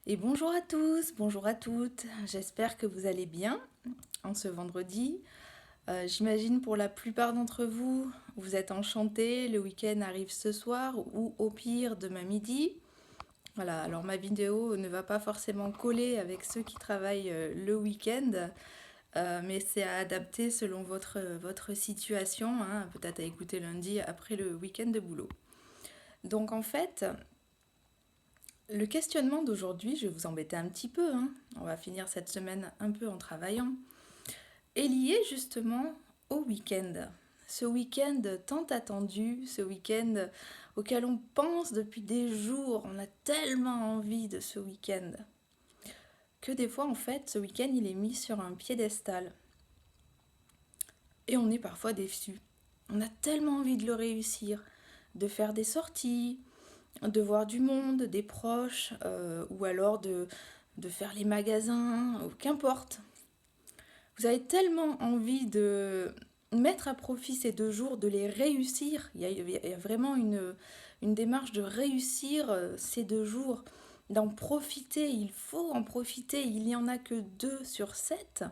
Et bonjour à tous, bonjour à toutes. J'espère que vous allez bien en ce vendredi. J'imagine pour la plupart d'entre vous, vous êtes enchantés, le week-end arrive ce soir ou au pire demain midi. Voilà, alors ma vidéo ne va pas forcément coller avec ceux qui travaillent le week-end, mais c'est à adapter selon votre situation, hein, peut-être à écouter lundi après le week-end de boulot. Donc en fait, le questionnement d'aujourd'hui, je vais vous embêter un petit peu, hein, on va finir cette semaine un peu en travaillant, est lié justement au week-end. Ce week-end tant attendu, ce week-end auquel on pense depuis des jours, on a tellement envie de ce week-end, que des fois en fait ce week-end il est mis sur un piédestal et on est parfois déçu. On a tellement envie de le réussir, de faire des sorties, de voir du monde, des proches, ou alors de faire les magasins, ou qu'importe. Vous avez tellement envie de mettre à profit ces 2 jours, de les réussir. Il y a vraiment une démarche de réussir ces 2 jours, d'en profiter. Il faut en profiter. Il n'y en a que 2 sur 7.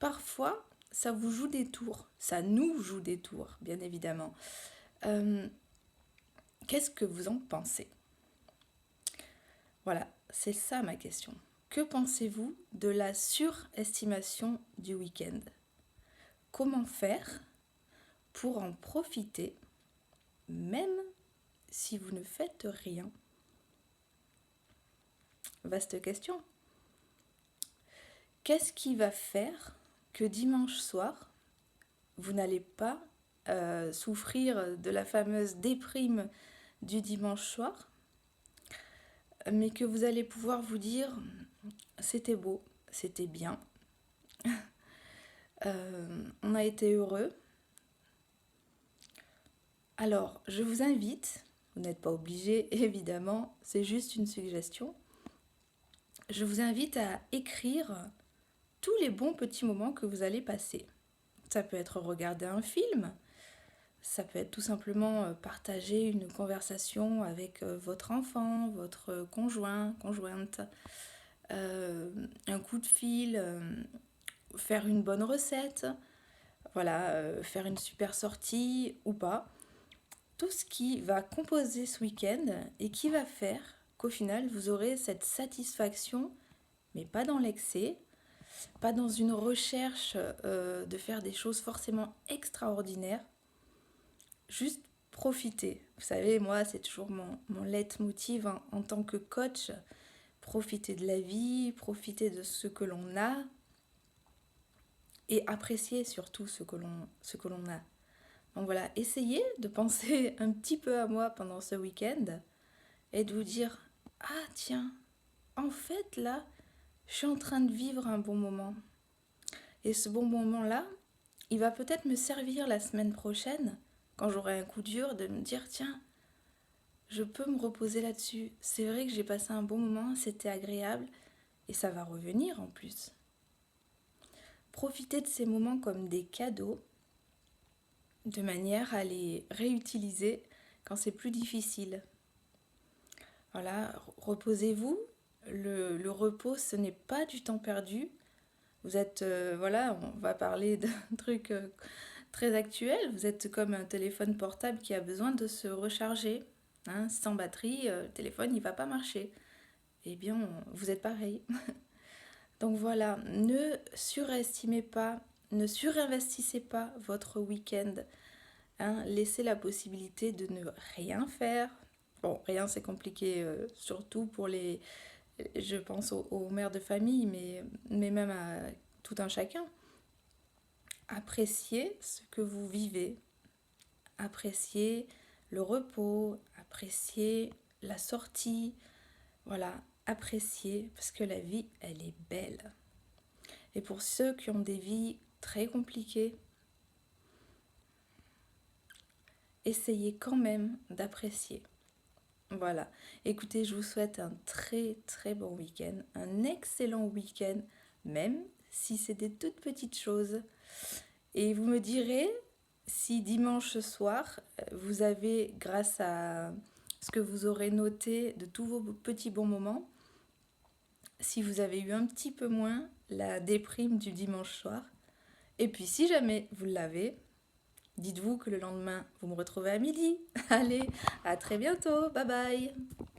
Parfois, ça vous joue des tours. Ça nous joue des tours, bien évidemment. Euh, Qu'est-ce que vous en pensez? Voilà, c'est ça ma question. Que pensez-vous de la surestimation du week-end? Comment faire pour en profiter même si vous ne faites rien? Vaste question. Qu'est-ce qui va faire que dimanche soir, vous n'allez pas souffrir de la fameuse déprime du dimanche soir, mais que vous allez pouvoir vous dire c'était beau, c'était bien, on a été heureux. Alors, je vous invite, vous n'êtes pas obligé évidemment, c'est juste une suggestion, je vous invite à écrire tous les bons petits moments que vous allez passer. Ça peut être regarder un film, ça peut être tout simplement partager une conversation avec votre enfant, votre conjoint, conjointe, un coup de fil, faire une bonne recette, voilà, faire une super sortie ou pas. Tout ce qui va composer ce week-end et qui va faire qu'au final vous aurez cette satisfaction, mais pas dans l'excès, pas dans une recherche de faire des choses forcément extraordinaires, juste profiter. Vous savez, moi, c'est toujours mon leitmotiv en tant que coach, profiter de la vie, profiter de ce que l'on a et apprécier surtout ce que l'on a. Donc voilà, essayez de penser un petit peu à moi pendant ce week-end et de vous dire, ah tiens, en fait là, je suis en train de vivre un bon moment. Et ce bon moment-là, il va peut-être me servir la semaine prochaine, quand j'aurai un coup dur, de me dire, tiens, je peux me reposer là-dessus. C'est vrai que j'ai passé un bon moment, c'était agréable, et ça va revenir en plus. Profitez de ces moments comme des cadeaux, de manière à les réutiliser quand c'est plus difficile. Voilà, reposez-vous. Le repos, ce n'est pas du temps perdu. Vous êtes, voilà, on va parler d'un truc très actuel. Vous êtes comme un téléphone portable qui a besoin de se recharger. Hein, sans batterie, le téléphone, il ne va pas marcher. Eh bien, vous êtes pareil. Donc voilà, ne surestimez pas, ne surinvestissez pas votre week-end. Hein, laissez la possibilité de ne rien faire. Bon, rien c'est compliqué, surtout pour les, je pense aux mères de famille, mais même à tout un chacun. Appréciez ce que vous vivez, appréciez le repos, appréciez la sortie, voilà, appréciez parce que la vie, elle est belle. Et pour ceux qui ont des vies très compliquées, essayez quand même d'apprécier. Voilà. Écoutez, je vous souhaite un très très bon week-end, un excellent week-end, même si c'est des toutes petites choses. Et vous me direz si dimanche soir, vous avez, grâce à ce que vous aurez noté de tous vos petits bons moments, si vous avez eu un petit peu moins la déprime du dimanche soir. Et puis si jamais vous l'avez, dites-vous que le lendemain, vous me retrouvez à midi. Allez, à très bientôt, bye bye.